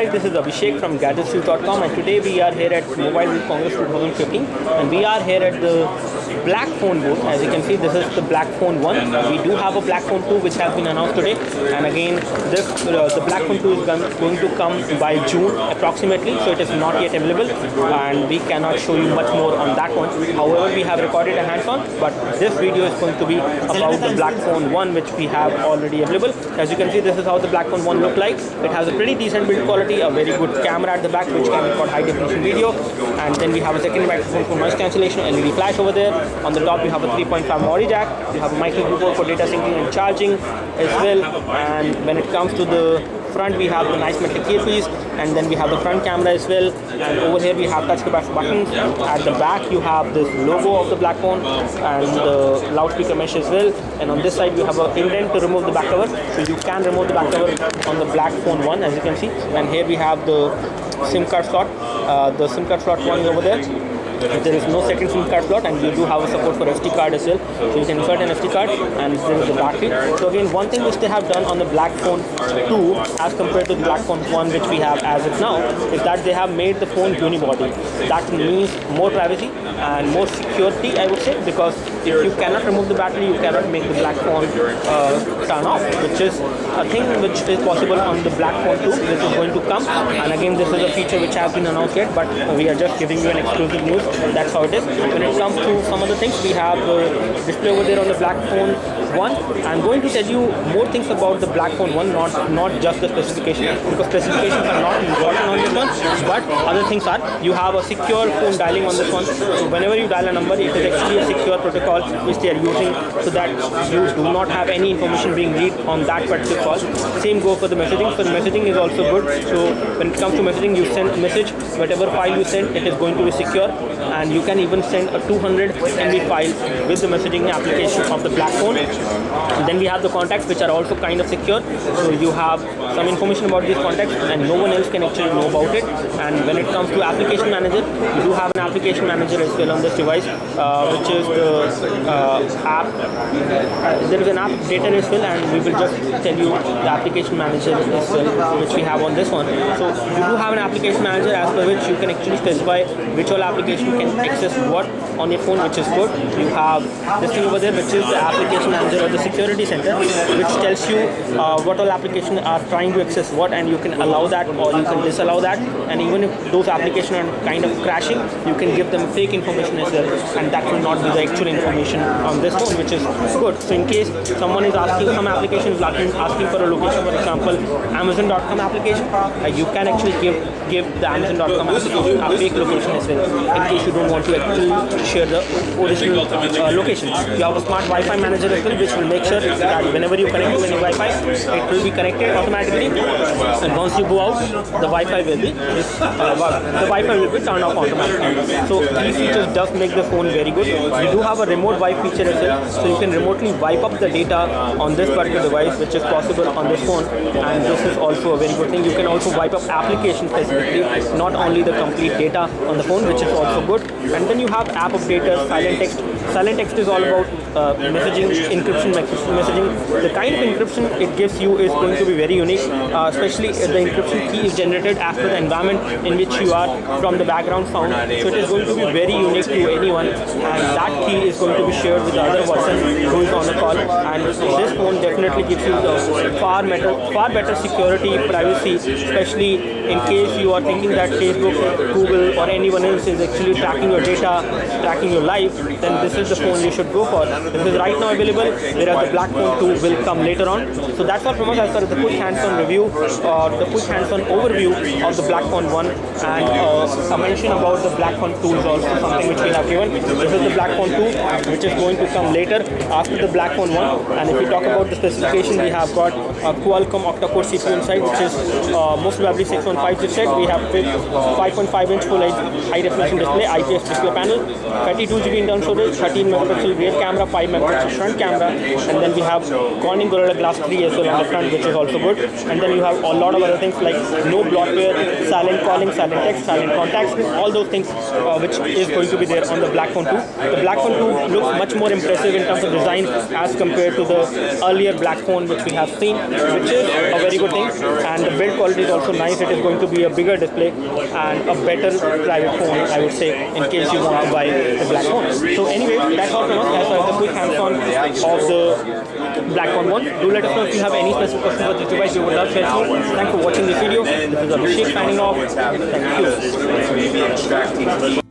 guys, this is Abhishek from GadgetsNews.com, and today we are here at Mobile World Congress 2015, and we are here at the Black Phone booth. As you can see, this is the Black Phone 1. We do have a Black Phone 2 which has been announced today, and again the Black Phone 2 is going to come by June approximately, so it is not yet available and we cannot show you much more on that one. However, we have recorded a hands-on, but this video is going to be about the Black Phone 1 which we have already available. As you can see, this is how the Black Phone 1 look like. It has a pretty decent build quality, a very good camera at the back which can record high definition video, and then we have a second microphone for noise cancellation, LED flash over there. On the top you have a 3.5 audio jack, you have a micro port for data syncing and charging as well, and when it comes to the front we have the nice metallic earpiece, and then we have the front camera as well, and over here we have touch capacitive buttons. At the back you have this logo of the Black Phone and the loudspeaker mesh as well, and on this side you have an indent to remove the back cover, so you can remove the back cover on the Black Phone 1 as you can see. And here we have the SIM card slot, the SIM card slot one is over there. There is no second SIM card slot, and you do have a support for SD card as well, so you can insert an SD card, and there is the battery. So again, one thing which they have done on the Black Phone 2 as compared to the Black Phone 1 which we have as of now is that they have made the phone unibody. That means more privacy and more security, I would say, because if you cannot remove the battery, you cannot make the Black Phone turn off, which is a thing which is possible on the Black Phone 2 which is going to come. And again, this is a feature which has been announced yet, but we are just giving you an exclusive news. That's how it is. When it comes to some other things, we have display over there on the Black Phone 1. I'm going to tell you more things about the Black Phone 1, not just the specifications, because specifications are not important on this one, but other things are. You have a secure phone dialing on this one, so whenever you dial a number, it is actually a secure protocol which they are using, so that you do not have any information being leaked on that particular call. Same go for the messaging. So the messaging is also good. So when it comes to messaging, you send a message, whatever file you send, it is going to be secure, and you can even send a 200 MB file with the messaging application of the Black Phone. And then we have the contacts which are also kind of secure, so you have some information about these contacts and no one else can actually know about it. And when it comes to application manager, you do have an application manager as well on this device, which is the app. There is an app data as well, and we will just tell you the application manager as well which we have on this one. So you do have an application manager as per which you can actually specify which all application can access what on your phone, which is good. You have this thing over there which is the application manager or the security center, which tells you what all applications are trying to access what, and you can allow that or you can disallow that. And even if those applications are kind of crashing, you can give them fake information as well, and that will not be the actual information on this phone, which is good. So in case someone is asking, some application is asking for a location, for example Amazon.com application, you can actually give the Amazon.com application a fake location as well, in case you don't want to actually share the original location. You have a smart Wi-Fi manager as well, which will make sure that whenever you connect to any Wi-Fi, it will be connected automatically, and once you go out, the Wi-Fi will be turned off automatically. So these features does make the phone very good. You do have a remote wipe feature as well, so you can remotely wipe up the data on this particular device, which is possible on this phone, and this is also a very good thing. You can also wipe up applications specifically, not only the complete data on the phone, which is also good. And then you have app updaters, silent text. Silent text is all about messaging, encryption messaging. The kind of encryption it gives you is going to be very unique, especially if the encryption key is generated after the environment in which you are from the background sound. So it is going to be very unique to anyone, and that key is going to be shared with the other person who is on the call. And this phone definitely gives you the far better security, privacy, especially in case you are thinking that Facebook, Google or anyone else is actually tracking your data, tracking your life, then this is the phone you should go for. This is right now available, whereas the Black Phone 2 will come later on. So that's all from us as far as the quick hands-on review or the quick hands-on overview of the Black Phone 1, and a mention about the Black Phone 2 is also something which we have given. This is the Black Phone 2 which is going to come later after the Black Phone 1. And if we talk about the specification, we have got a Qualcomm octa-core CPU inside, which is most probably 615 chipset. We have 5.5-inch full high definition display, IPS display panel, 32 GB internal storage, 13 megapixel rear camera, 5 megapixel front camera, and then we have Corning Gorilla Glass 3 as well on the front, which is also good. And then you have a lot of other things like no bloatware, silent calling, silent text, silent contacts, all those things which is going to be there on the Black Phone 2. The Black Phone 2 looks much more impressive in terms of design as compared to the earlier Black Phone which we have seen, which is a very good thing. And the build quality is also nice. It is going to be a bigger display and a better private phone, I would say, in case you want to buy the Black Phone. So anyway, that's all from us. That's the quick hands-on of the Black Phone 1. Do let us know if you have any specific questions about this device. We would love to help you. Thanks for watching this video. This is Abhishek signing off. Thank you.